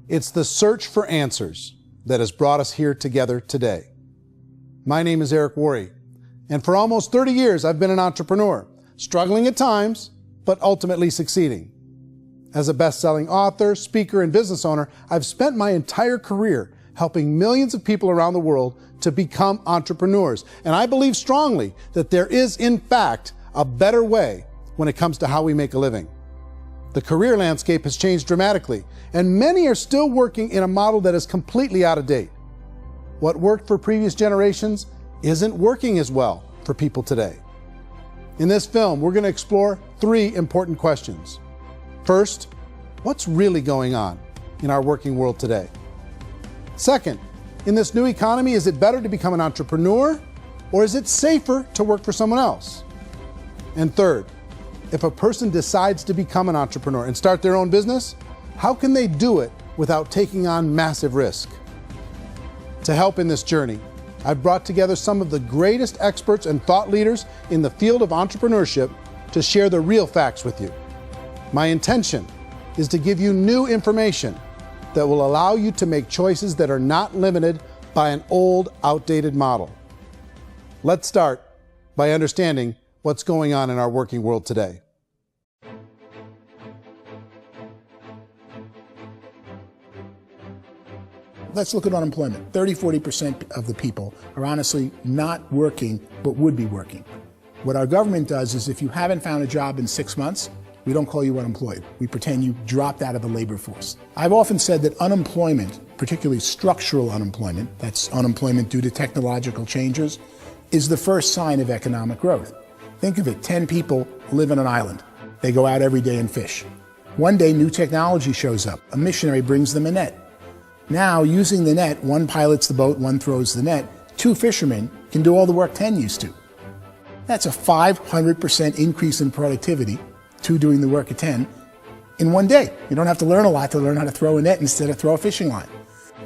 It's the search for answers that has brought us here together today. My name is Eric Worre, and for almost 30 years I've been an entrepreneur, struggling at times, but ultimately succeeding. As a best-selling author, speaker, and business owner, I've spent my entire career helping millions of people around the world to become entrepreneurs. And I believe strongly that there is, in fact, a better way when it comes to how we make a living. The career landscape has changed dramatically, and many are still working in a model that is completely out of date. What worked for previous generations isn't working as well for people today. In this film, we're going to explore 3 important questions. First, what's really going on in our working world today? Second, in this new economy, is it better to become an entrepreneur, or is it safer to work for someone else? And third, if a person decides to become an entrepreneur and start their own business, how can they do it without taking on massive risk? To help in this journey, I've brought together some of the greatest experts and thought leaders in the field of entrepreneurship to share the real facts with you. My intention is to give you new information that will allow you to make choices that are not limited by an old, outdated model. Let's start by understanding what's going on in our working world today. Let's look at unemployment. 30–40% of the people are honestly not working, but would be working. What our government does is if you haven't found a job in 6 months, we don't call you unemployed. We pretend you dropped out of the labor force. I've often said that unemployment, particularly structural unemployment, that's unemployment due to technological changes, is the first sign of economic growth. Think of it, 10 people live on an island. They go out every day and fish. One day, new technology shows up. A missionary brings them a net. Now, using the net, one pilots the boat, one throws the net. 2 fishermen can do all the work 10 used to. That's a 500% increase in productivity, 2 doing the work of 10, in one day. You don't have to learn a lot to learn how to throw a net instead of throw a fishing line.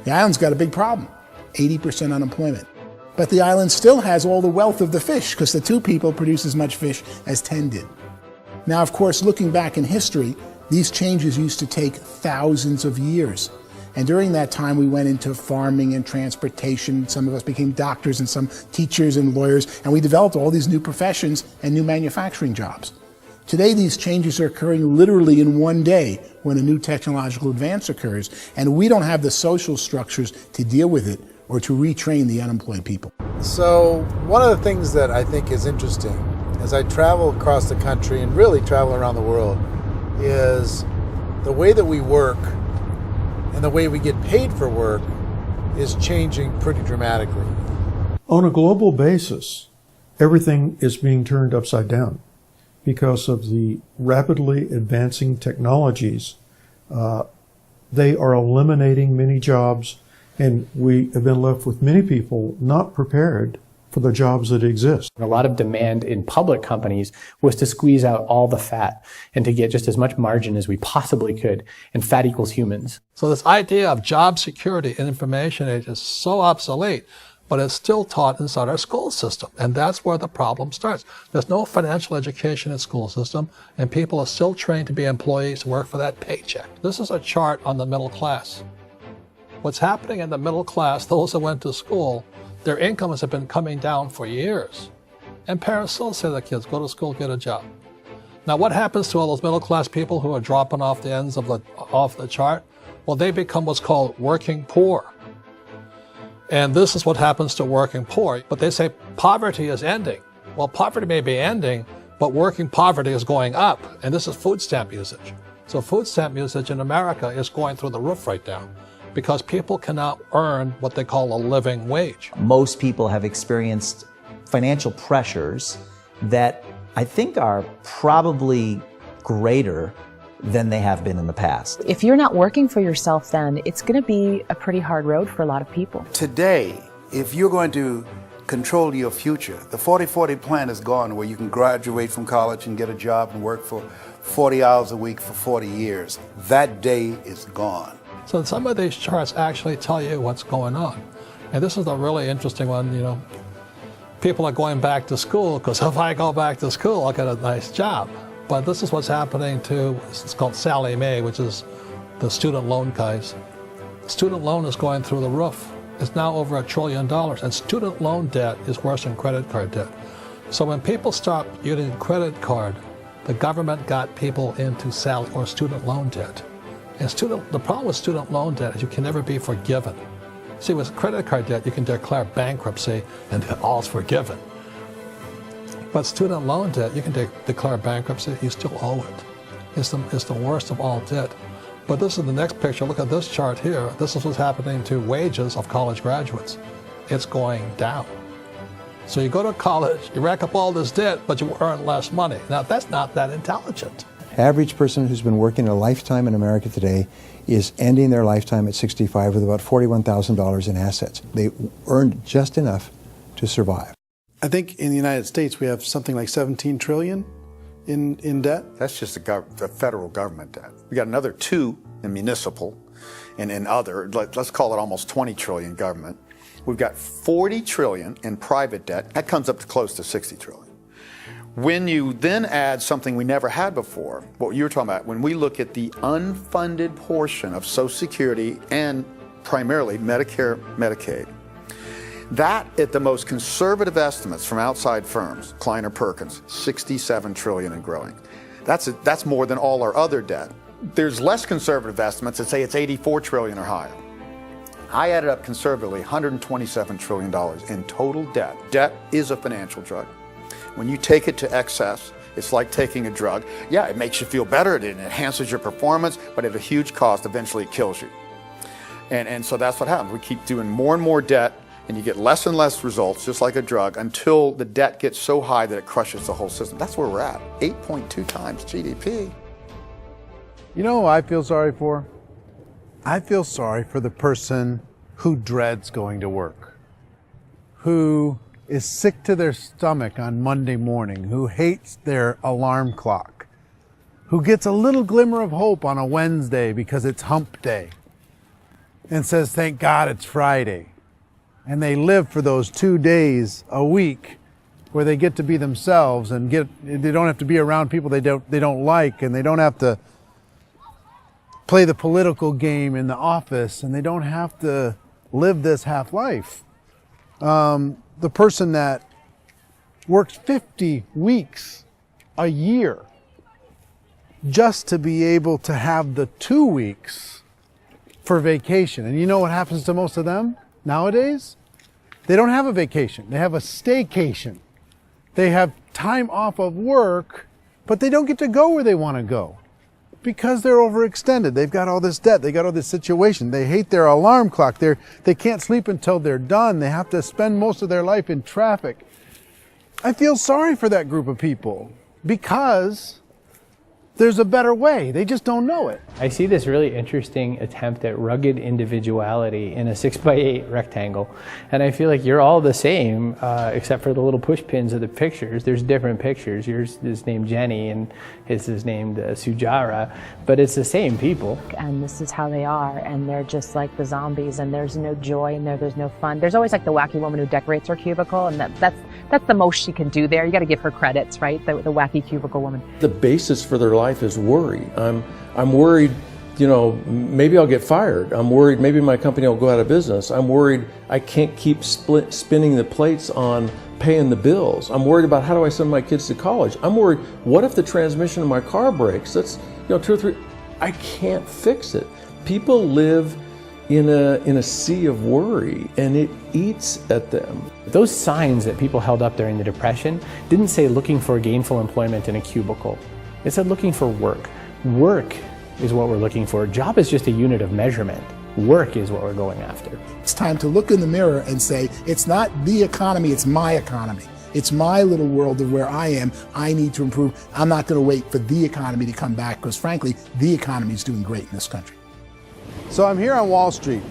The island's got a big problem, 80% unemployment. But the island still has all the wealth of the fish because the 2 people produce as much fish as 10 did. Now, of course, looking back in history, these changes used to take thousands of years. And during that time, we went into farming and transportation. Some of us became doctors and some teachers and lawyers, and we developed all these new professions and new manufacturing jobs. Today, these changes are occurring literally in one day when a new technological advance occurs, and we don't have the social structures to deal with it or to retrain the unemployed people. So one of the things that I think is interesting as I travel across the country and really travel around the world is the way that we work and the way we get paid for work is changing pretty dramatically. On a global basis, everything is being turned upside down because of the rapidly advancing technologies. They are eliminating many jobs, and we have been left with many people not prepared for the jobs that exist. A lot of demand in public companies was to squeeze out all the fat and to get just as much margin as we possibly could, and fat equals humans. So this idea of job security in information age is so obsolete, but it's still taught inside our school system, and that's where the problem starts. There's no financial education in the school system, and people are still trained to be employees who work for that paycheck. This is a chart on the middle class. What's happening in the middle class, those that went to school, their incomes have been coming down for years. And parents still say to their kids, go to school, get a job. Now what happens to all those middle class people who are dropping off the ends of the chart? Well, they become what's called working poor. And this is what happens to working poor. But they say poverty is ending. Well, poverty may be ending, but working poverty is going up. And this is food stamp usage. So food stamp usage in America is going through the roof right now, because people cannot earn what they call a living wage. Most people have experienced financial pressures that I think are probably greater than they have been in the past. If you're not working for yourself, then it's going to be a pretty hard road for a lot of people. Today, if you're going to control your future, the 40-40 plan is gone, where you can graduate from college and get a job and work for 40 hours a week for 40 years. That day is gone. So some of these charts actually tell you what's going on. And this is a really interesting one, you know. People are going back to school because if I go back to school, I'll get a nice job. But this is what's happening to, it's called Sallie Mae, which is the student loan guys. student loan is going through the roof. It's now over $1 trillion, and student loan debt is worse than credit card debt. So when people stopped using credit card, the government got people into student loan debt. And the problem with student loan debt is you can never be forgiven. See, with credit card debt, you can declare bankruptcy and all's forgiven. But student loan debt, you can declare bankruptcy, you still owe it. It's the worst of all debt. But this is the next picture. Look at this chart here. This is what's happening to wages of college graduates. It's going down. So you go to college, you rack up all this debt, but you earn less money. Now, that's not that intelligent. Average person who's been working a lifetime in America today is ending their lifetime at 65 with about $41,000 in assets. They earned just enough to survive. I think in the United States we have something like 17 trillion in debt. That's just the federal government debt. We got another 2 in municipal and in other, let's call it almost 20 trillion government. We've got 40 trillion in private debt. That comes up to close to 60 trillion. When you then add something we never had before, what you were talking about, when we look at the unfunded portion of Social Security and primarily Medicare, Medicaid, that at the most conservative estimates from outside firms, Kleiner Perkins, 67 trillion and growing. That's more than all our other debt. There's less conservative estimates that say it's 84 trillion or higher. I added up conservatively $127 trillion in total debt. Debt is a financial drug. When you take it to excess, it's like taking a drug. Yeah, it makes you feel better, it enhances your performance, but at a huge cost, eventually it kills you. And so that's what happens. We keep doing more and more debt, and you get less and less results, just like a drug, until the debt gets so high that it crushes the whole system. That's where we're at, 8.2 times GDP. You know who I feel sorry for? I feel sorry for the person who dreads going to work, who is sick to their stomach on Monday morning, who hates their alarm clock, who gets a little glimmer of hope on a Wednesday because it's hump day and says, thank God it's Friday. And they live for those 2 days a week where they get to be themselves and they don't have to be around people they don't like, and they don't have to play the political game in the office, and they don't have to live this half life. The person that works 50 weeks a year just to be able to have the 2 weeks for vacation. And you know what happens to most of them nowadays? They don't have a vacation. They have a staycation. They have time off of work, but they don't get to go where they want to go because they're overextended. They've got all this debt. They got all this situation. They hate their alarm clock. They can't sleep until they're done. They have to spend most of their life in traffic. I feel sorry for that group of people because there's a better way. They just don't know it. I see this really interesting attempt at rugged individuality in a 6x8 rectangle. And I feel like you're all the same, except for the little push pins of the pictures. There's different pictures. Yours is named Jenny and his is named Sujara, but it's the same people. And this is how they are, and they're just like the zombies, and there's no joy in there, there's no fun. There's always like the wacky woman who decorates her cubicle, and that's the most she can do there. You got to give her credits, right? The wacky cubicle woman. The basis for their life is worry. I'm worried, you know, maybe I'll get fired. I'm worried maybe my company will go out of business. I'm worried I can't keep spinning the plates on paying the bills. I'm worried about how do I send my kids to college. I'm worried, what if the transmission of my car breaks? That's, you know, 2 or 3, I can't fix it. People live in a sea of worry, and it eats at them. Those signs that people held up during the Depression didn't say looking for gainful employment in a cubicle. It said looking for work. Work is what we're looking for. Job is just a unit of measurement. Work is what we're going after. It's time to look in the mirror and say, it's not the economy, it's my economy. It's my little world of where I am. I need to improve. I'm not going to wait for the economy to come back because, frankly, the economy is doing great in this country. So I'm here on Wall Street,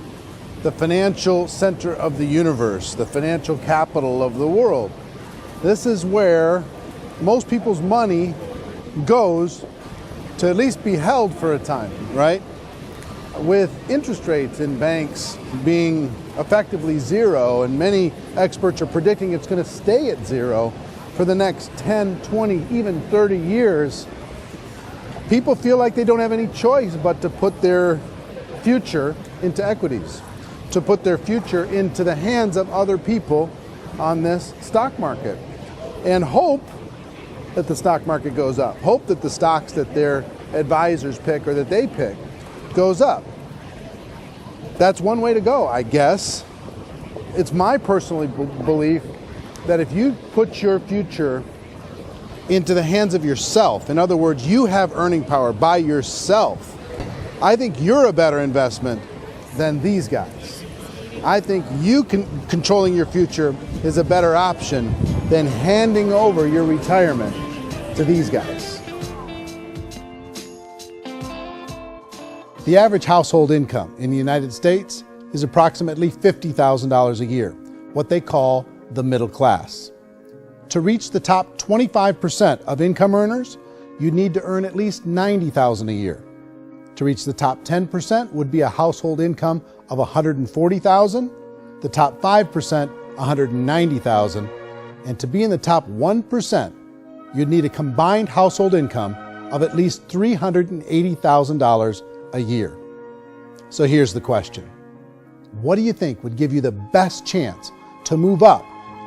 the financial center of the universe, the financial capital of the world. This is where most people's money goes to at least be held for a time, right? With interest rates in banks being effectively zero, and many experts are predicting it's going to stay at zero for the next 10, 20, even 30 years, people feel like they don't have any choice but to put their future into equities, to put their future into the hands of other people on this stock market, and hope that the stock market goes up, hope that the stocks that their advisors pick or that they pick goes up. That's one way to go, I guess. It's my personal belief that if you put your future into the hands of yourself, in other words, you have earning power by yourself, I think you're a better investment than these guys. I think you controlling your future is a better option than handing over your retirement to these guys. The average household income in the United States is approximately $50,000 a year, what they call the middle class. To reach the top 25% of income earners, you'd need to earn at least $90,000 a year. To reach the top 10% would be a household income of $140,000, the top 5%, $190,000, and to be in the top 1%, you'd need a combined household income of at least $380,000 a year. So here's the question. What do you think would give you the best chance to move up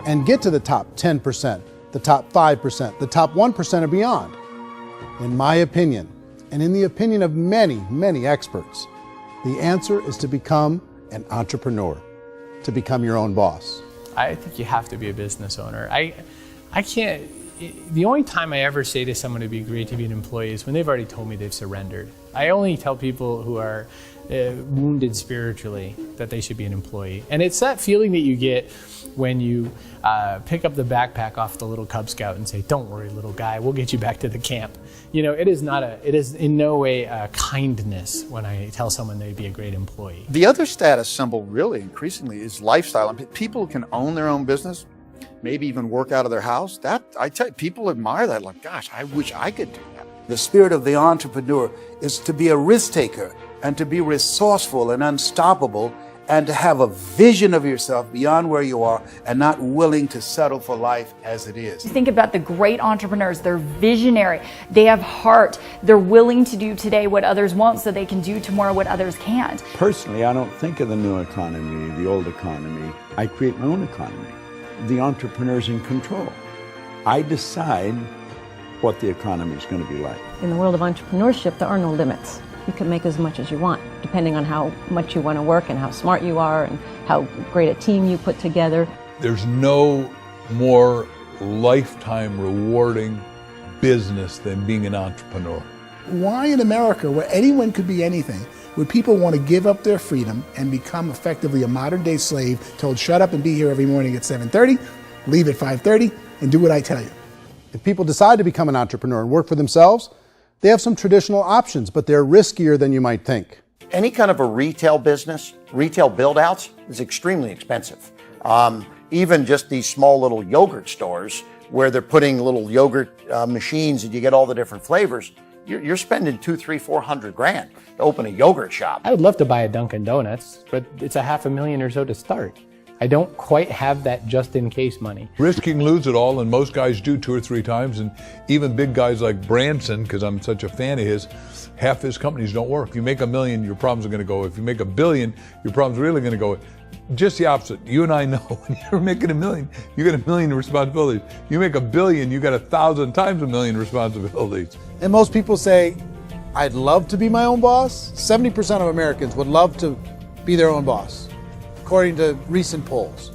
and get to the top 10%, the top 5%, the top 1% or beyond? In my opinion, and in the opinion of many, many experts, the answer is to become an entrepreneur, to become your own boss. I think you have to be a business owner. I can't, the only time I ever say to someone it'd be great to be an employee is when they've already told me they've surrendered. I only tell people who are wounded spiritually that they should be an employee. And it's that feeling that you get when you pick up the backpack off the little Cub Scout and say, "Don't worry, little guy, we'll get you back to the camp." You know, it is in no way a kindness when I tell someone they'd be a great employee. The other status symbol really increasingly is lifestyle. I mean, people can own their own business, maybe even work out of their house. That, I tell you, people admire that. Like, gosh, I wish I could do that. The spirit of the entrepreneur is to be a risk taker and to be resourceful and unstoppable and to have a vision of yourself beyond where you are and not willing to settle for life as it is. Think about the great entrepreneurs. They're visionary. They have heart. They're willing to do today what others won't so they can do tomorrow what others can't. Personally, I don't think of the new economy, the old economy. I create my own economy. The entrepreneur's in control. I decide what the economy is going to be like. In the world of entrepreneurship, there are no limits. You can make as much as you want, depending on how much you want to work and how smart you are and how great a team you put together. There's no more lifetime rewarding business than being an entrepreneur. Why in America, where anyone could be anything, would people want to give up their freedom and become effectively a modern-day slave, told shut up and be here every morning at 7:30, leave at 5:30, and do what I tell you? If people decide to become an entrepreneur and work for themselves, they have some traditional options, but they're riskier than you might think. Any kind of a retail business, retail build-outs, is extremely expensive. Even just these small little yogurt stores where they're putting little yogurt machines and you get all the different flavors, you're spending $200,000, $300,000, $400,000 to open a yogurt shop. I would love to buy a Dunkin' Donuts, but it's $500,000 or so to start. I don't quite have that just-in-case money. Risking lose it all, and most guys do 2 or 3 times, and even big guys like Branson, because I'm such a fan of his, half his companies don't work. You make $1 million, your problems are going to go. If you make $1 billion, your problem's really going to go. Just the opposite. You and I know when you're making $1 million, you get $1 million responsibilities. You make $1 billion, you got 1,000 times $1 million responsibilities. And most people say, I'd love to be my own boss. 70% of Americans would love to be their own boss, according to recent polls.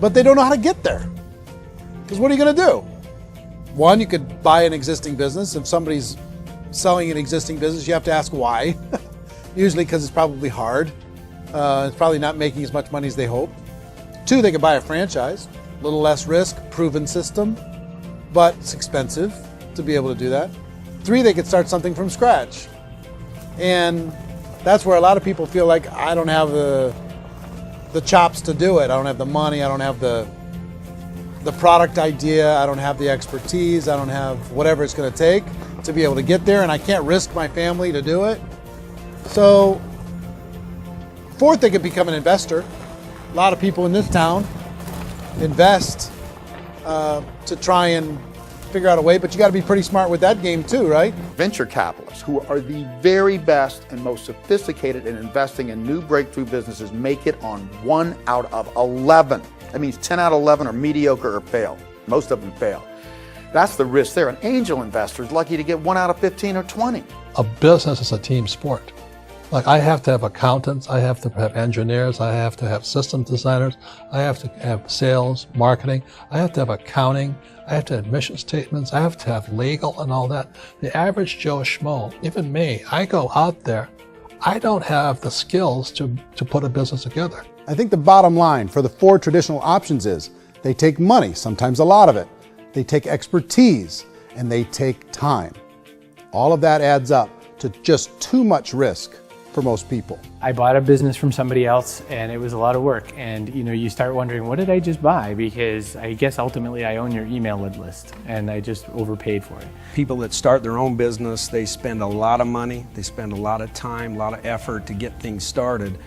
But they don't know how to get there. Because what are you going to do? One, you could buy an existing business. If somebody's selling an existing business, you have to ask why. Usually because it's probably hard. It's probably not making as much money as they hope. 2, they could buy a franchise. A little less risk, proven system, but it's expensive to be able to do that. 3, they could start something from scratch. And that's where a lot of people feel like, I don't have the chops to do it. I don't have the money. I don't have the product idea. I don't have the expertise. I don't have whatever it's going to take to be able to get there, and I can't risk my family to do it. So 4th, they could become an investor. A lot of people in this town invest to try and figure out a way, but you got to be pretty smart with that game too, right? Venture capitalists, who are the very best and most sophisticated in investing in new breakthrough businesses, make it on 1 out of 11. That means 10 out of 11 are mediocre or fail. Most of them fail. That's the risk there. An angel investor is lucky to get 1 out of 15 or 20. A business is a team sport. Like, I have to have accountants, I have to have engineers, I have to have system designers, I have to have sales, marketing, I have to have accounting, I have to have mission statements, I have to have legal and all that. The average Joe Schmo, even me, I go out there, I don't have the skills to put a business together. I think the bottom line for the 4 traditional options is they take money, sometimes a lot of it. They take expertise, and they take time. All of that adds up to just too much risk for most people. I bought a business from somebody else and it was a lot of work. And you start wondering, what did I just buy? Because I guess ultimately I own your email list and I just overpaid for it. People that start their own business, they spend a lot of money, they spend a lot of time, a lot of effort to get things started.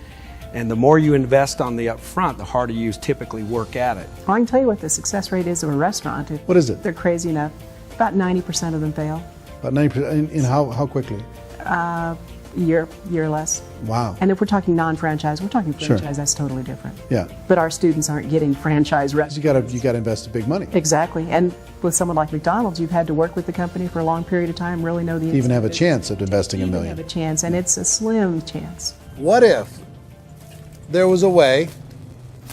And the more you invest on the upfront, the harder you typically work at it. I can tell you what the success rate is of a restaurant. What is it? They're crazy enough. About 90% of them fail. About 90%, in how quickly? Year less. Wow. And if we're talking non-franchise, we're talking franchise, Sure. That's totally different. Yeah. But our students aren't getting franchise restaurants. You got to invest big money. Exactly. And with someone like McDonald's, you've had to work with the company for a long period of time, really know the Even have a chance of investing $1 million. have a chance, and it's a slim chance. What if there was a way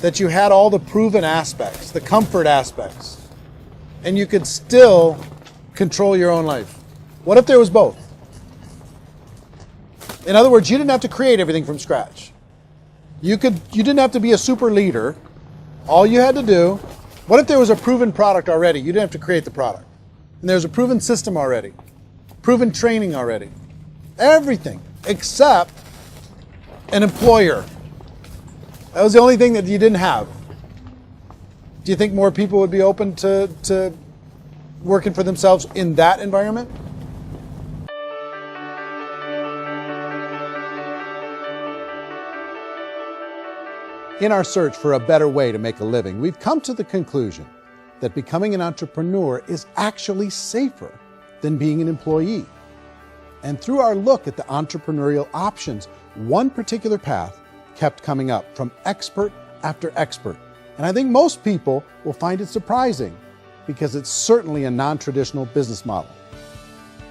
that you had all the proven aspects, the comfort aspects, and you could still control your own life? What if there was both? In other words, you didn't have to create everything from scratch. You didn't have to be a super leader. All you had to do, what if there was a proven product already? You didn't have to create the product. And there's a proven system already, proven training already. Everything except an employer. That was the only thing that you didn't have. Do you think more people would be open to working for themselves in that environment? In our search for a better way to make a living, we've come to the conclusion that becoming an entrepreneur is actually safer than being an employee. And through our look at the entrepreneurial options, one particular path kept coming up from expert after expert. And I think most people will find it surprising because it's certainly a non-traditional business model.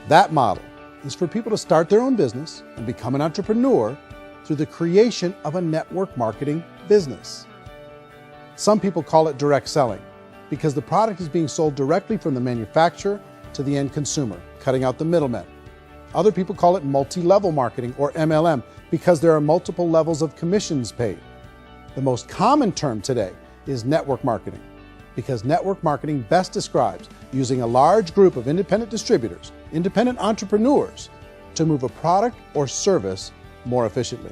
That model is for people to start their own business and become an entrepreneur through the creation of a network marketing business. Some people call it direct selling because the product is being sold directly from the manufacturer to the end consumer, cutting out the middlemen. Other people call it multi-level marketing, or MLM, because there are multiple levels of commissions paid. The most common term today is network marketing, because network marketing best describes using a large group of independent distributors, independent entrepreneurs, to move a product or service more efficiently.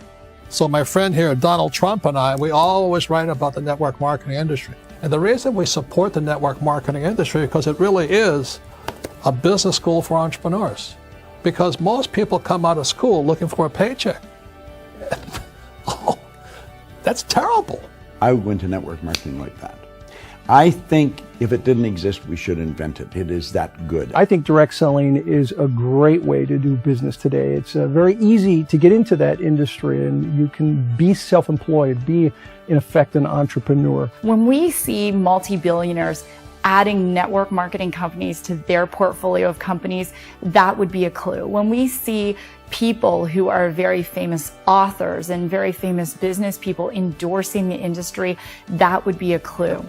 So my friend here, Donald Trump, and I, we always write about the network marketing industry. And the reason we support the network marketing industry is because it really is a business school for entrepreneurs. Because most people come out of school looking for a paycheck. Oh, that's terrible. I would go into network marketing like that. I think if it didn't exist, we should invent it. It is that good. I think direct selling is a great way to do business today. It's very easy to get into that industry, and you can be self-employed, be, in effect, an entrepreneur. When we see multi-billionaires adding network marketing companies to their portfolio of companies, that would be a clue. When we see people who are very famous authors and very famous business people endorsing the industry, that would be a clue.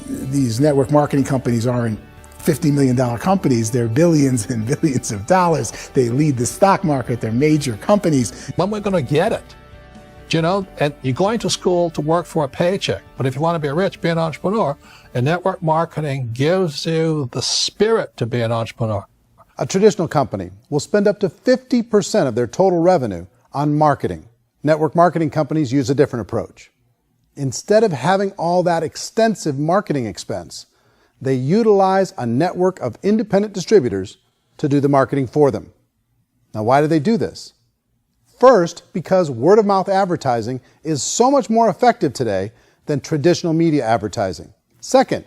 These network marketing companies aren't $50 million companies. They're billions and billions of dollars. They lead the stock market. They're major companies. When we're going to get it? You know, and you're going to school to work for a paycheck. But if you want to be rich, be an entrepreneur. And network marketing gives you the spirit to be an entrepreneur. A traditional company will spend up to 50% of their total revenue on marketing. Network marketing companies use a different approach. Instead of having all that extensive marketing expense, they utilize a network of independent distributors to do the marketing for them. Now, why do they do this? First, because word-of-mouth advertising is so much more effective today than traditional media advertising. Second,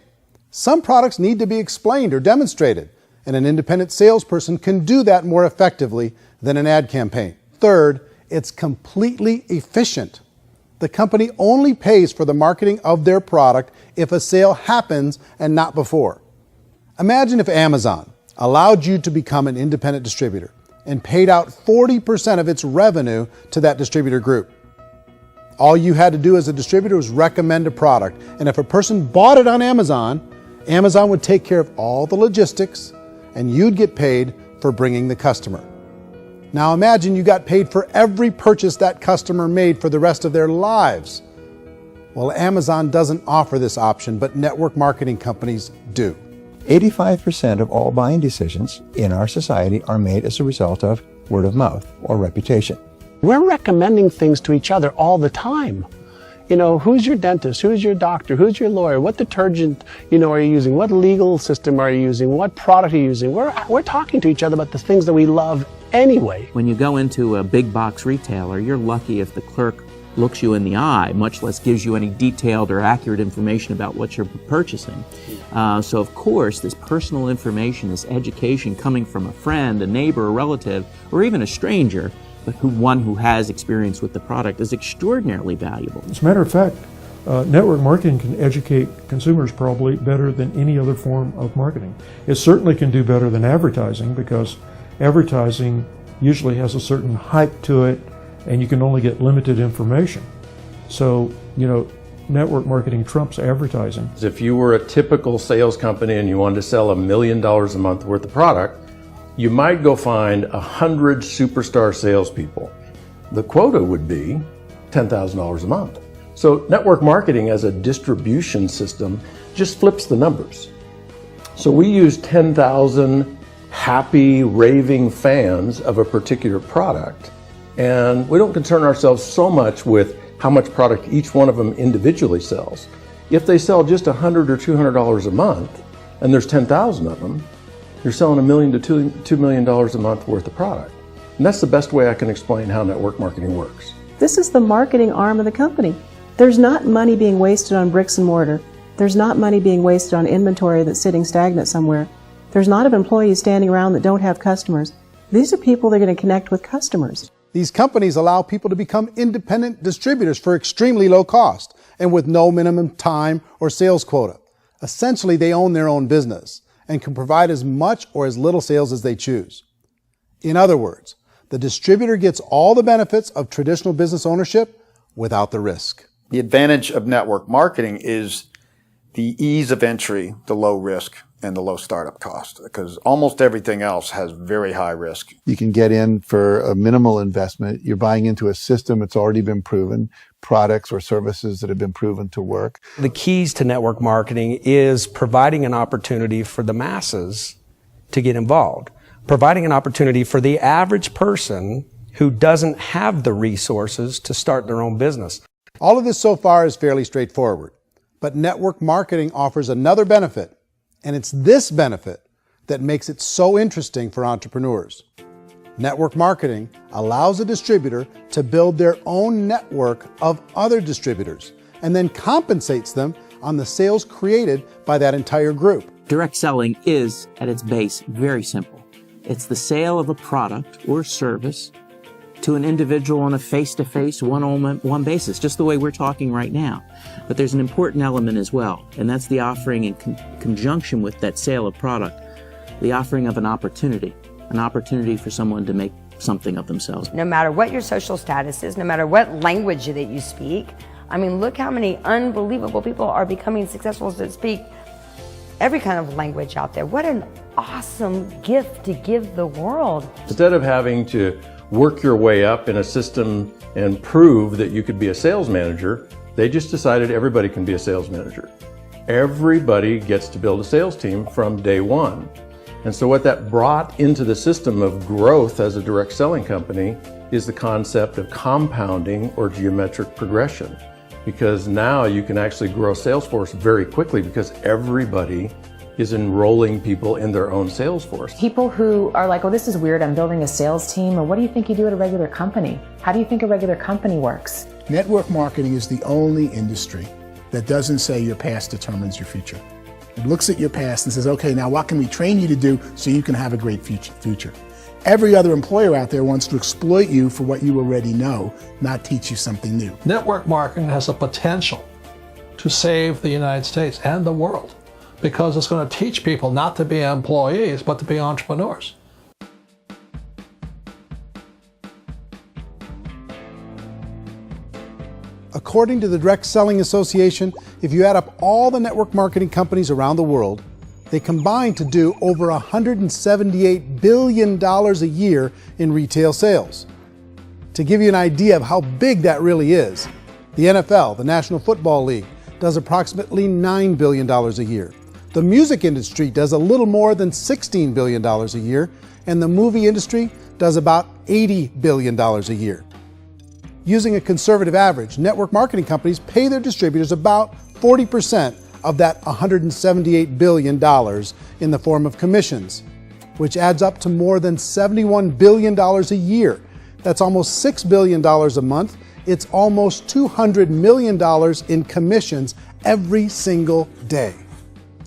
some products need to be explained or demonstrated and an independent salesperson can do that more effectively than an ad campaign. Third, it's completely efficient. The company only pays for the marketing of their product if a sale happens and not before. Imagine if Amazon allowed you to become an independent distributor and paid out 40% of its revenue to that distributor group. All you had to do as a distributor was recommend a product, and if a person bought it on Amazon, Amazon would take care of all the logistics and you'd get paid for bringing the customer. Now imagine you got paid for every purchase that customer made for the rest of their lives. Well, Amazon doesn't offer this option, but network marketing companies do. 85% of all buying decisions in our society are made as a result of word of mouth or reputation. We're recommending things to each other all the time. You know, who's your dentist? Who's your doctor? Who's your lawyer? What detergent, are you using? What legal system are you using? What product are you using? We're talking to each other about the things that we love anyway. When you go into a big box retailer, you're lucky if the clerk looks you in the eye, much less gives you any detailed or accurate information about what you're purchasing. So of course, this personal information, this education coming from a friend, a neighbor, a relative, or even a stranger, but one who has experience with the product is extraordinarily valuable. As a matter of fact, network marketing can educate consumers probably better than any other form of marketing. It certainly can do better than advertising, because advertising usually has a certain hype to it and you can only get limited information. So, network marketing trumps advertising. If you were a typical sales company and you wanted to sell $1 million a month worth of product, you might go find 100 superstar salespeople. The quota would be $10,000 a month. So network marketing as a distribution system just flips the numbers. So we use 10,000 happy, raving fans of a particular product, and we don't concern ourselves so much with how much product each one of them individually sells. If they sell just $100 or $200 a month, and there's 10,000 of them, you're selling $1 million to $2 million a month worth of product. And that's the best way I can explain how network marketing works. This is the marketing arm of the company. There's not money being wasted on bricks and mortar. There's not money being wasted on inventory that's sitting stagnant somewhere. There's not of employees standing around that don't have customers. These are people that are going to connect with customers. These companies allow people to become independent distributors for extremely low cost and with no minimum time or sales quota. Essentially, they own their own business and can provide as much or as little sales as they choose. In other words, the distributor gets all the benefits of traditional business ownership without the risk. The advantage of network marketing is the ease of entry, the low risk, and the low startup cost, because almost everything else has very high risk. You can get in for a minimal investment. You're buying into a system that's already been proven, products or services that have been proven to work. The keys to network marketing is providing an opportunity for the masses to get involved, providing an opportunity for the average person who doesn't have the resources to start their own business. All of this so far is fairly straightforward, but network marketing offers another benefit, and it's this benefit that makes it so interesting for entrepreneurs. Network marketing allows a distributor to build their own network of other distributors and then compensates them on the sales created by that entire group. Direct selling is, at its base, very simple. It's the sale of a product or service to an individual on a face-to-face, one-on-one basis, just the way we're talking right now. But there's an important element as well, and that's the offering in conjunction with that sale of product, the offering of an opportunity for someone to make something of themselves. No matter what your social status is, no matter what language that you speak, I mean, look how many unbelievable people are becoming successful that speak every kind of language out there. What an awesome gift to give the world. Instead of having to work your way up in a system and prove that you could be a sales manager, they just decided everybody can be a sales manager. Everybody gets to build a sales team from day one. And so what that brought into the system of growth as a direct selling company is the concept of compounding or geometric progression. Because now you can actually grow a sales force very quickly because everybody is enrolling people in their own sales force. People who are like, oh, this is weird, I'm building a sales team, or what do you think you do at a regular company? How do you think a regular company works? Network marketing is the only industry that doesn't say your past determines your future. It looks at your past and says, okay, now what can we train you to do so you can have a great future? Every other employer out there wants to exploit you for what you already know, not teach you something new. Network marketing has the potential to save the United States and the world because it's going to teach people not to be employees, but to be entrepreneurs. According to the Direct Selling Association, if you add up all the network marketing companies around the world, they combine to do over $178 billion a year in retail sales. To give you an idea of how big that really is, the NFL, the National Football League, does approximately $9 billion a year. The music industry does a little more than $16 billion a year, and the movie industry does about $80 billion a year. Using a conservative average, network marketing companies pay their distributors about 40% of that $178 billion in the form of commissions, which adds up to more than $71 billion a year. That's almost $6 billion a month. It's almost $200 million in commissions every single day.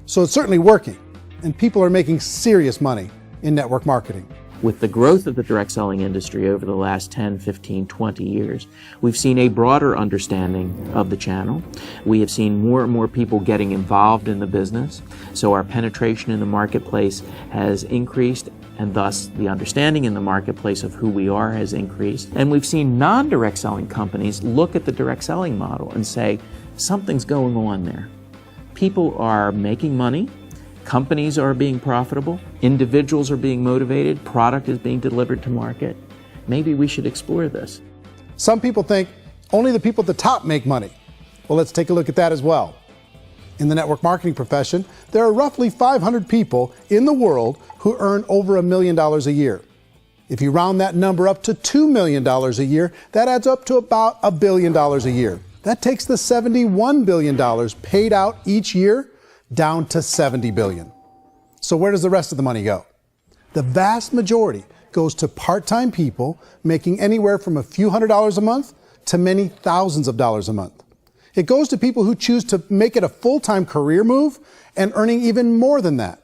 So it's certainly working, and people are making serious money in network marketing. With the growth of the direct selling industry over the last 10, 15, 20 years, we've seen a broader understanding of the channel. We have seen more and more people getting involved in the business, so our penetration in the marketplace has increased, and thus the understanding in the marketplace of who we are has increased. And we've seen non-direct selling companies look at the direct selling model and say, something's going on there. People are making money. Companies are being profitable, individuals are being motivated, product is being delivered to market. Maybe we should explore this. Some people think only the people at the top make money. Well, let's take a look at that as well. In the network marketing profession, there are roughly 500 people in the world who earn over $1 million a year. If you round that number up to $2 million a year, that adds up to about $1 billion a year. That takes the $71 billion paid out each year down to $70 billion. So where does the rest of the money go? The vast majority goes to part-time people making anywhere from a few $100s a month to many thousands of dollars a month. It goes to people who choose to make it a full-time career move and earning even more than that.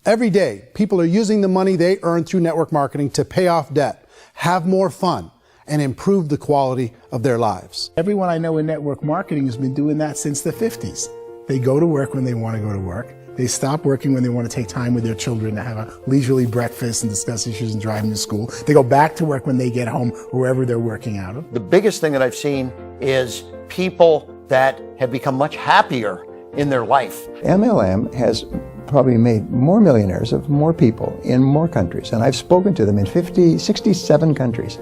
Every day, people are using the money they earn through network marketing to pay off debt, have more fun, and improve the quality of their lives. Everyone I know in network marketing has been doing that since the 50s. They go to work when they want to go to work. They stop working when they want to take time with their children to have a leisurely breakfast and discuss issues and driving to school. They go back to work when they get home, wherever they're working out of. The biggest thing that I've seen is people that have become much happier in their life. MLM has probably made more millionaires of more people in more countries, and I've spoken to them in 67 countries,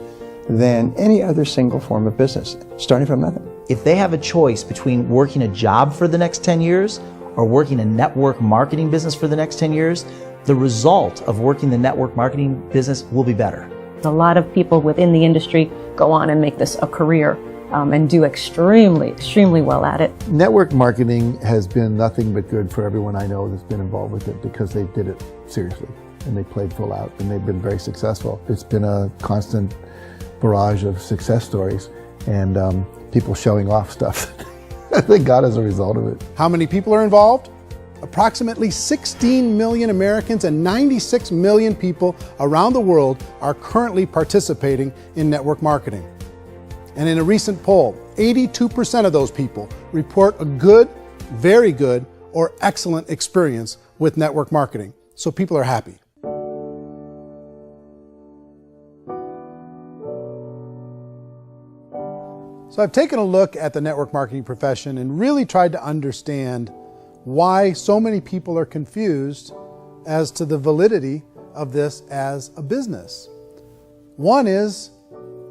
than any other single form of business, starting from nothing. If they have a choice between working a job for the next 10 years or working a network marketing business for the next 10 years, the result of working the network marketing business will be better. A lot of people within the industry go on and make this a career and do extremely well at it. Network marketing has been nothing but good for everyone I know that's been involved with it because they did it seriously and they played full out and they've been very successful. It's been a constant barrage of success stories and people showing off stuff that they got as a result of it. How many people are involved? Approximately 16 million Americans and 96 million people around the world are currently participating in network marketing. And in a recent poll, 82% of those people report a good, very good, or excellent experience with network marketing. So people are happy. So I've taken a look at the network marketing profession and really tried to understand why so many people are confused as to the validity of this as a business. One is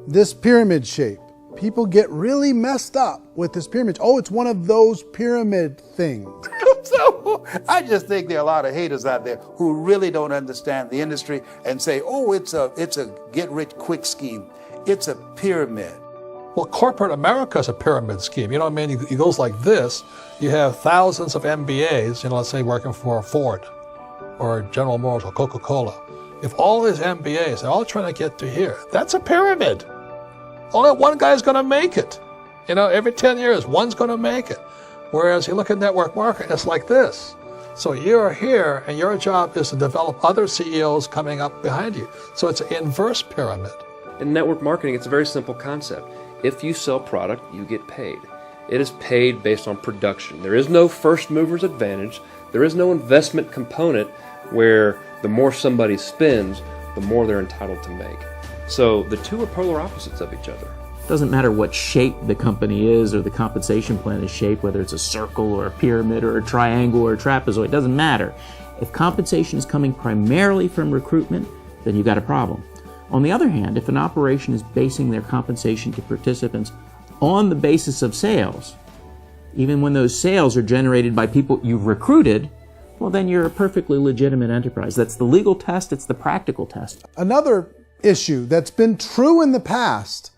this pyramid shape. People get really messed up with this pyramid. Oh, it's one of those pyramid things. So I just think there are a lot of haters out there who really don't understand the industry and say, oh, it's a get-rich-quick scheme. It's a pyramid. Well, corporate America is a pyramid scheme. You know what I mean? It goes like this. You have thousands of MBAs, let's say working for Ford or General Motors or Coca-Cola. If all these MBAs, they're all trying to get to here, that's a pyramid. Only one guy's going to make it. Every 10 years, one's going to make it. Whereas you look at network marketing, it's like this. So you're here, and your job is to develop other CEOs coming up behind you. So it's an inverse pyramid. In network marketing, it's a very simple concept. If you sell product, you get paid. It is paid based on production. There is no first mover's advantage. There is no investment component where the more somebody spends, the more they're entitled to make. So the two are polar opposites of each other. Doesn't matter what shape the company is or the compensation plan is shaped, whether it's a circle or a pyramid or a triangle or a trapezoid, it doesn't matter. If compensation is coming primarily from recruitment, then you've got a problem. On the other hand, if an operation is basing their compensation to participants on the basis of sales, even when those sales are generated by people you've recruited, well, then you're a perfectly legitimate enterprise. That's the legal test, it's the practical test. Another issue that's been true in the past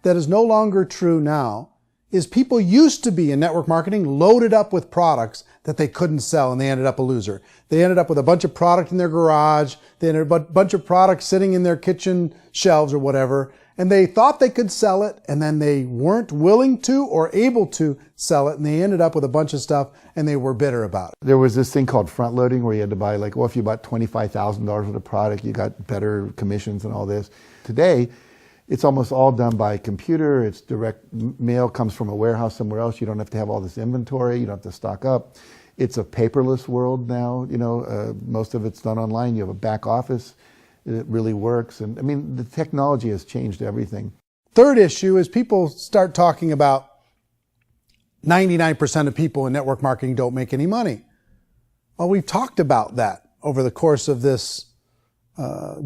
that is no longer true now is people used to be in network marketing loaded up with products that they couldn't sell, and they ended up a loser. They ended up with a bunch of product in their garage, they ended up with a bunch of products sitting in their kitchen shelves or whatever, and they thought they could sell it, and then they weren't willing to or able to sell it, and they ended up with a bunch of stuff, and they were bitter about it. There was this thing called front loading where you had to buy, like, well, if you bought $25,000 worth of product, you got better commissions and all this. Today, it's almost all done by computer. It's direct mail, comes from a warehouse somewhere else. You don't have to have all this inventory. You don't have to stock up. It's a paperless world now. You know, most of it's done online. You have a back office. It really works. And I mean, the technology has changed everything. Third issue is people start talking about 99% of people in network marketing don't make any money. Well, we've talked about that over the course of this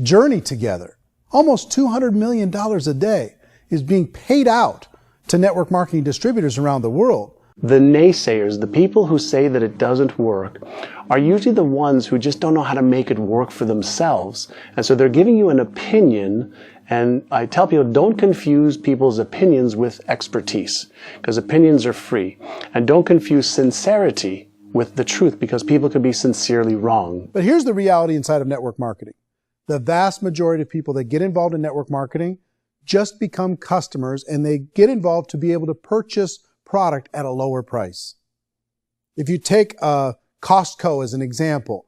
journey together. Almost $200 million a day is being paid out to network marketing distributors around the world. The naysayers, the people who say that it doesn't work, are usually the ones who just don't know how to make it work for themselves. And so they're giving you an opinion, and I tell people, don't confuse people's opinions with expertise, because opinions are free. And don't confuse sincerity with the truth, because people can be sincerely wrong. But here's the reality inside of network marketing. The vast majority of people that get involved in network marketing just become customers, and they get involved to be able to purchase product at a lower price. If you take Costco as an example,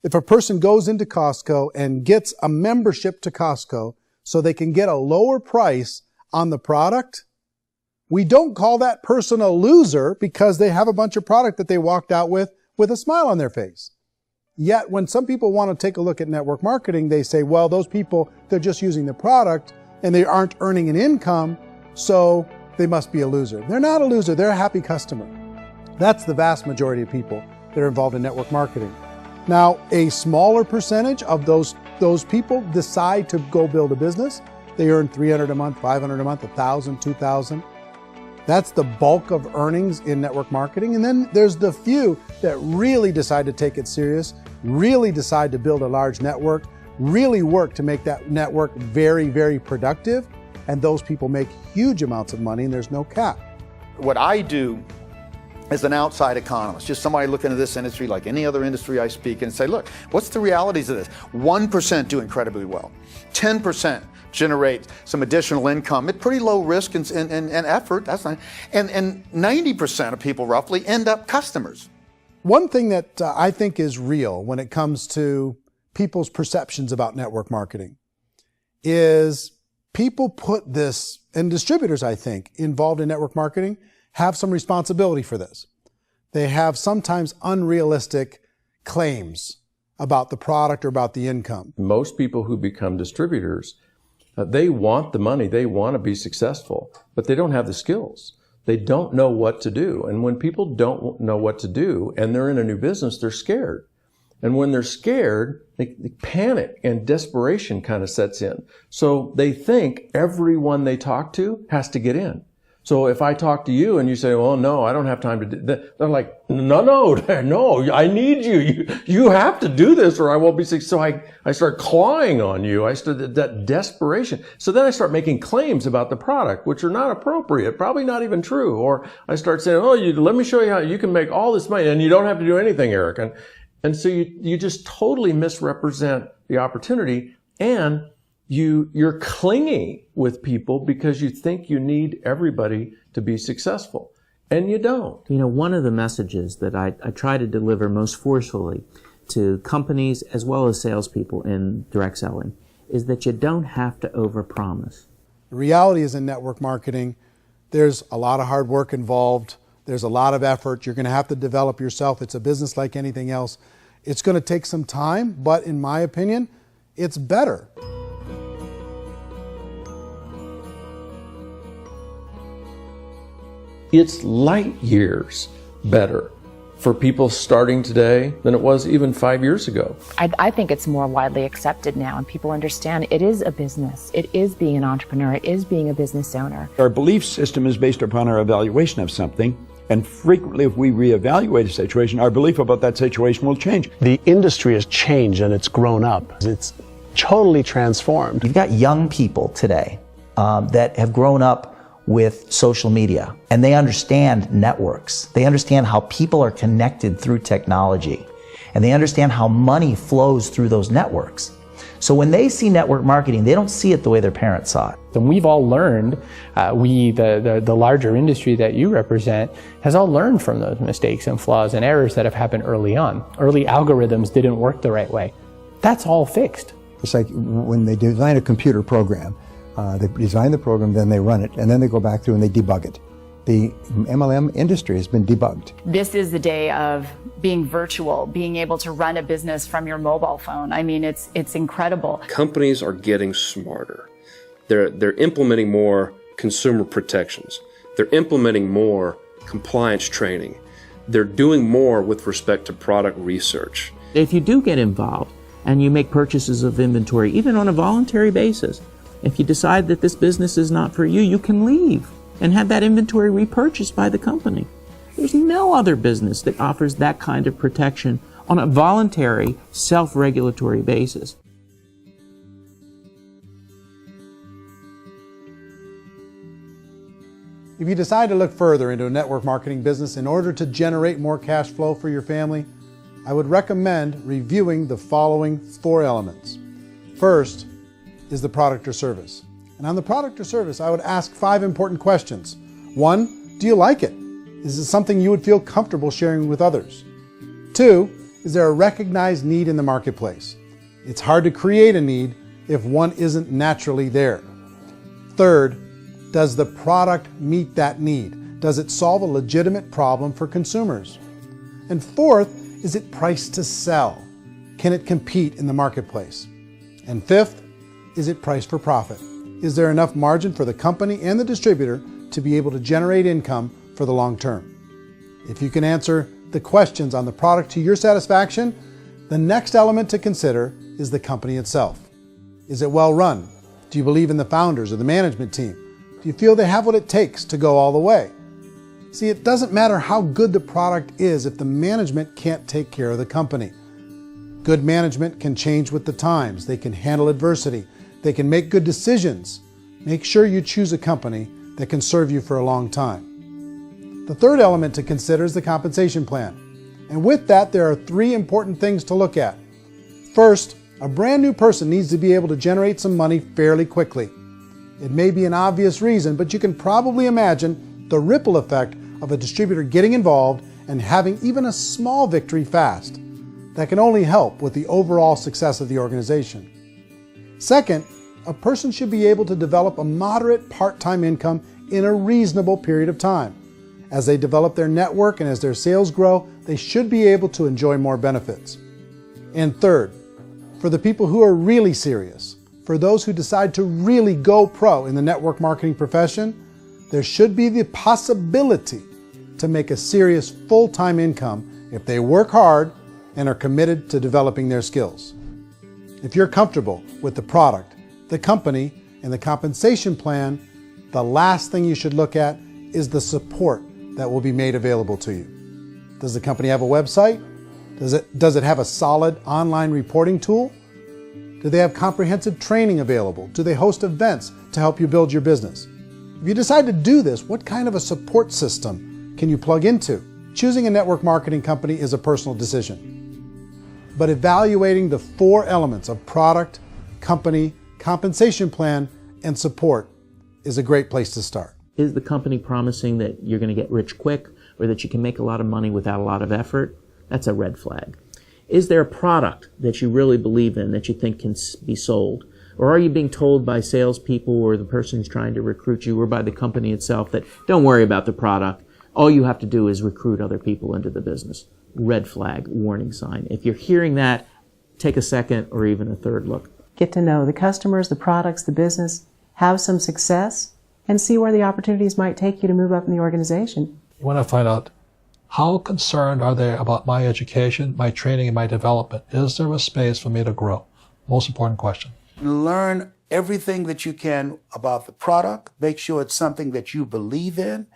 if a person goes into Costco and gets a membership to Costco so they can get a lower price on the product, we don't call that person a loser because they have a bunch of product that they walked out with a smile on their face. Yet when some people want to take a look at network marketing, they say, well, those people, they're just using the product and they aren't earning an income, so they must be a loser. They're not a loser, they're a happy customer. That's the vast majority of people that are involved in network marketing. Now, a smaller percentage of those people decide to go build a business. They earn $300 a month, $500 a month, $1,000, $2,000. That's the bulk of earnings in network marketing. And then there's the few that really decide to take it serious, really decide to build a large network, really work to make that network very, very productive. And those people make huge amounts of money, and there's no cap. What I do as an outside economist, just somebody looking at this industry like any other industry I speak and say, look, what's the realities of this? 1% do incredibly well. 10% generate some additional income at pretty low risk and effort. That's not, and 90% of people roughly end up customers. One thing that I think is real when it comes to people's perceptions about network marketing is people put this, and distributors, I think, involved in network marketing have some responsibility for this. They have sometimes unrealistic claims about the product or about the income. Most people who become distributors, they want the money, they want to be successful, but they don't have the skills. They don't know what to do. And when people don't know what to do and they're in a new business, they're scared. And when they're scared, they panic and desperation kind of sets in. So they think everyone they talk to has to get in. So if I talk to you and you say, well, no, I don't have time to do that, they're like, no, I need you. You have to do this or I won't be successful. So I start clawing on you. I start that desperation. So then I start making claims about the product, which are not appropriate, probably not even true. Or I start saying, let me show you how you can make all this money and you don't have to do anything, Eric. And so you just totally misrepresent the opportunity, and you're clingy with people because you think you need everybody to be successful. And you don't. You know, one of the messages that I try to deliver most forcefully to companies as well as salespeople in direct selling is that you don't have to overpromise. The reality is in network marketing, there's a lot of hard work involved. There's a lot of effort. You're going to have to develop yourself. It's a business like anything else. It's going to take some time, but in my opinion, it's better. It's light years better for people starting today than it was even 5 years ago. I think it's more widely accepted now, and people understand it is a business. It is being an entrepreneur. It is being a business owner. Our belief system is based upon our evaluation of something, and frequently if we reevaluate a situation, our belief about that situation will change. The industry has changed and it's grown up. It's totally transformed. You've got young people today that have grown up with social media, and they understand networks. They understand how people are connected through technology, and they understand how money flows through those networks. So when they see network marketing, they don't see it the way their parents saw it. And we've all learned, the larger industry that you represent, has all learned from those mistakes and flaws and errors that have happened early on. Early algorithms didn't work the right way. That's all fixed. It's like when they design a computer program, they design the program, then they run it, and then they go back through and they debug it. The MLM industry has been debugged. This is the day of being virtual, being able to run a business from your mobile phone. I mean, it's incredible. Companies are getting smarter. They're implementing more consumer protections. They're implementing more compliance training. They're doing more with respect to product research. If you do get involved and you make purchases of inventory, even on a voluntary basis, if you decide that this business is not for you, you can leave and have that inventory repurchased by the company. There's no other business that offers that kind of protection on a voluntary, self-regulatory basis. If you decide to look further into a network marketing business in order to generate more cash flow for your family, I would recommend reviewing the following 4 elements. First is the product or service. And on the product or service, I would ask 5 important questions. 1, do you like it? Is it something you would feel comfortable sharing with others? 2, is there a recognized need in the marketplace? It's hard to create a need if one isn't naturally there. 3rd, does the product meet that need? Does it solve a legitimate problem for consumers? And 4th, is it priced to sell? Can it compete in the marketplace? And 5th, is it priced for profit? Is there enough margin for the company and the distributor to be able to generate income for the long term? If you can answer the questions on the product to your satisfaction, the next element to consider is the company itself. Is it well run? Do you believe in the founders or the management team? Do you feel they have what it takes to go all the way? See, it doesn't matter how good the product is if the management can't take care of the company. Good management can change with the times. They can handle adversity. They can make good decisions. Make sure you choose a company that can serve you for a long time. The third element to consider is the compensation plan. And with that, there are 3 important things to look at. First, a brand new person needs to be able to generate some money fairly quickly. It may be an obvious reason, but you can probably imagine the ripple effect of a distributor getting involved and having even a small victory fast. That can only help with the overall success of the organization. Second, a person should be able to develop a moderate part-time income in a reasonable period of time. As they develop their network and as their sales grow, they should be able to enjoy more benefits. And third, for the people who are really serious, for those who decide to really go pro in the network marketing profession, there should be the possibility to make a serious full-time income if they work hard and are committed to developing their skills. If you're comfortable with the product, the company, and the compensation plan, the last thing you should look at is the support that will be made available to you. Does the company have a website? Does it have a solid online reporting tool? Do they have comprehensive training available? Do they host events to help you build your business? If you decide to do this, what kind of a support system can you plug into? Choosing a network marketing company is a personal decision. But evaluating the 4 elements of product, company, compensation plan, and support is a great place to start. Is the company promising that you're going to get rich quick or that you can make a lot of money without a lot of effort? That's a red flag. Is there a product that you really believe in that you think can be sold? Or are you being told by salespeople or the person who's trying to recruit you or by the company itself that don't worry about the product, all you have to do is recruit other people into the business? Red flag, warning sign. If you're hearing that, take a second or even a third look. Get to know the customers, the products, the business, have some success, and see where the opportunities might take you to move up in the organization. You want to find out how concerned are they about my education, my training, and my development? Is there a space for me to grow? Most important question. Learn everything that you can about the product. Make sure it's something that you believe in,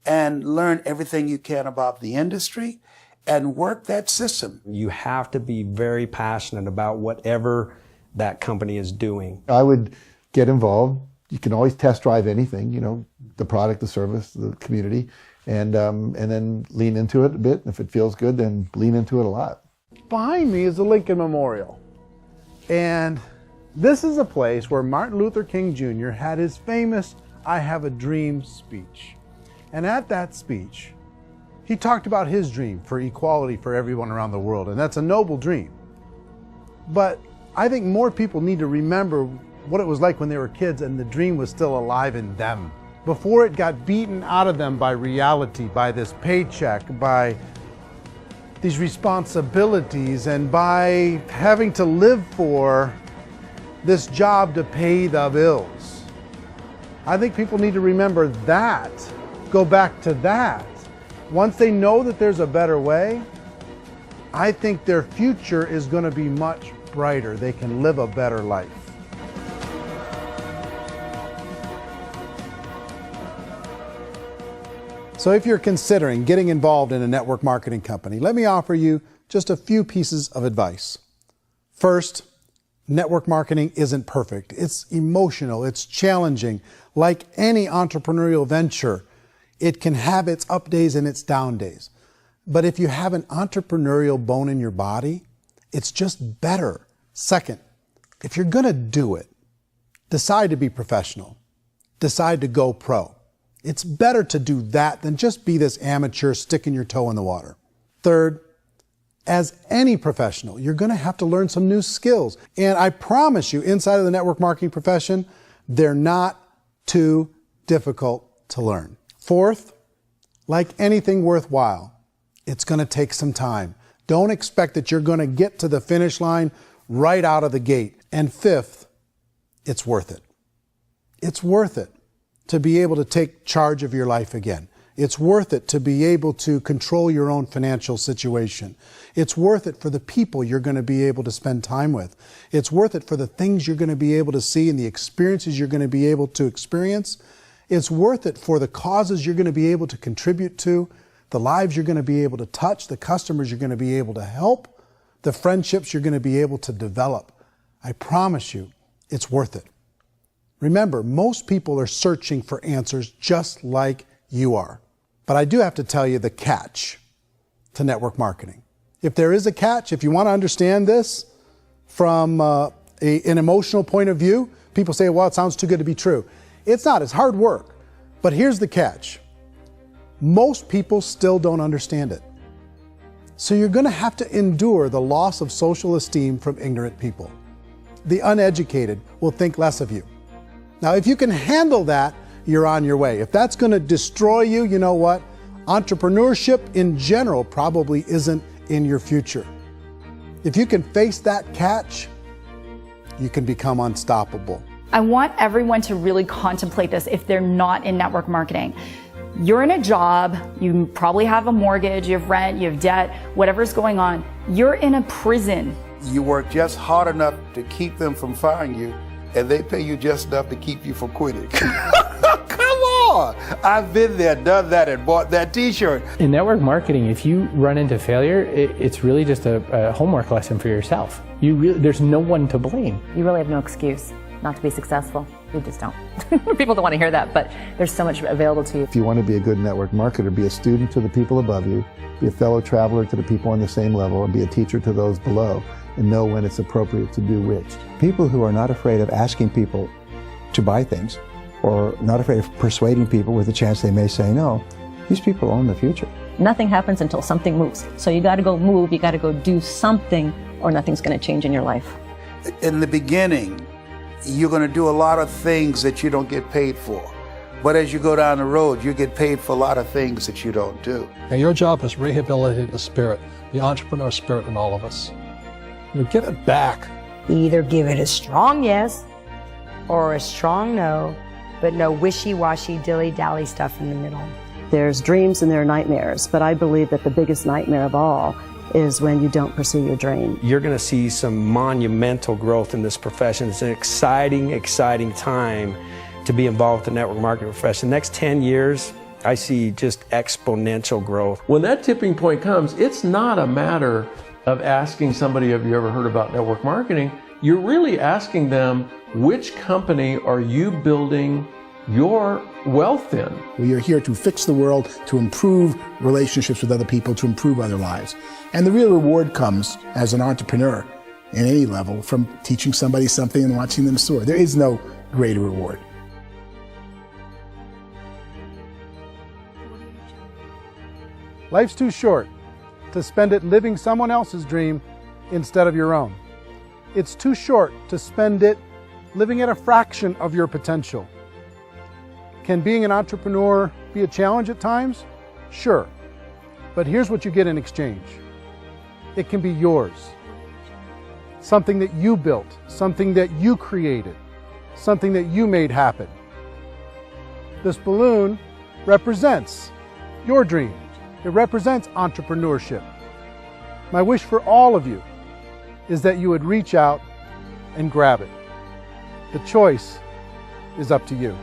and learn everything you can about the industry and work that system. You have to be very passionate about whatever that company is doing. I would get involved. You can always test drive anything, you know, the product, the service, the community, and then lean into it a bit. If it feels good, then lean into it a lot. Behind me is the Lincoln Memorial. And this is a place where Martin Luther King Jr. had his famous "I Have a Dream" speech. And at that speech, he talked about his dream for equality for everyone around the world, and that's a noble dream. But I think more people need to remember what it was like when they were kids and the dream was still alive in them. Before it got beaten out of them by reality, by this paycheck, by these responsibilities, and by having to live for this job to pay the bills. I think people need to remember that, go back to that. Once they know that there's a better way, I think their future is going to be much brighter. They can live a better life. So if you're considering getting involved in a network marketing company, let me offer you just a few pieces of advice. First, network marketing isn't perfect. It's emotional, it's challenging. Like any entrepreneurial venture, it can have its up days and its down days. But if you have an entrepreneurial bone in your body, it's just better. Second, if you're going to do it, decide to be professional. Decide to go pro. It's better to do that than just be this amateur sticking your toe in the water. Third, as any professional, you're going to have to learn some new skills. And I promise you, inside of the network marketing profession, they're not too difficult to learn. Fourth, like anything worthwhile, it's going to take some time. Don't expect that you're going to get to the finish line right out of the gate. And fifth, it's worth it. It's worth it to be able to take charge of your life again. It's worth it to be able to control your own financial situation. It's worth it for the people you're going to be able to spend time with. It's worth it for the things you're going to be able to see and the experiences you're going to be able to experience. It's worth it for the causes you're going to be able to contribute to, the lives you're going to be able to touch, the customers you're going to be able to help, the friendships you're going to be able to develop. I promise you, it's worth it. Remember, most people are searching for answers just like you are. But I do have to tell you the catch to network marketing. If there is a catch, if you want to understand this from an emotional point of view, people say, well, it sounds too good to be true. It's not, it's hard work. But here's the catch. Most people still don't understand it. So you're going to have to endure the loss of social esteem from ignorant people. The uneducated will think less of you. Now, if you can handle that, you're on your way. If that's going to destroy you, you know what? Entrepreneurship in general probably isn't in your future. If you can face that catch, you can become unstoppable. I want everyone to really contemplate this if they're not in network marketing. You're in a job, you probably have a mortgage, you have rent, you have debt, whatever's going on. You're in a prison. You work just hard enough to keep them from firing you, and they pay you just enough to keep you from quitting. Come on! I've been there, done that, and bought that t-shirt. In network marketing, if you run into failure, it's really just a homework lesson for yourself. There's no one to blame. You really have no excuse not to be successful. You just don't. People don't want to hear that, but there's so much available to you. If you want to be a good network marketer, be a student to the people above you, be a fellow traveler to the people on the same level, and be a teacher to those below, and know when it's appropriate to do which. People who are not afraid of asking people to buy things or not afraid of persuading people with the chance they may say no. These people own the future. Nothing happens until something moves. So you got to go move, you got to go do something, or nothing's going to change in your life. In the beginning, you're going to do a lot of things that you don't get paid for. But as you go down the road, you get paid for a lot of things that you don't do. And your job is rehabilitate the spirit, the entrepreneur spirit in all of us. You give it back. Either give it a strong yes or a strong no, but no wishy-washy, dilly-dally stuff in the middle. There's dreams and there are nightmares, but I believe that the biggest nightmare of all is when you don't pursue your dream. You're going to see some monumental growth in this profession. It's an exciting, exciting time to be involved with the network marketing profession. The next 10 years, I see just exponential growth. When that tipping point comes, it's not a matter of asking somebody, have you ever heard about network marketing? You're really asking them, which company are you building your wealth in? We are here to fix the world, to improve relationships with other people, to improve other lives. And the real reward comes as an entrepreneur in any level from teaching somebody something and watching them soar. There is no greater reward. Life's too short to spend it living someone else's dream instead of your own. It's too short to spend it living at a fraction of your potential. Can being an entrepreneur be a challenge at times? Sure. But here's what you get in exchange. It can be yours. Something that you built, something that you created, something that you made happen. This balloon represents your dream. It represents entrepreneurship. My wish for all of you is that you would reach out and grab it. The choice is up to you.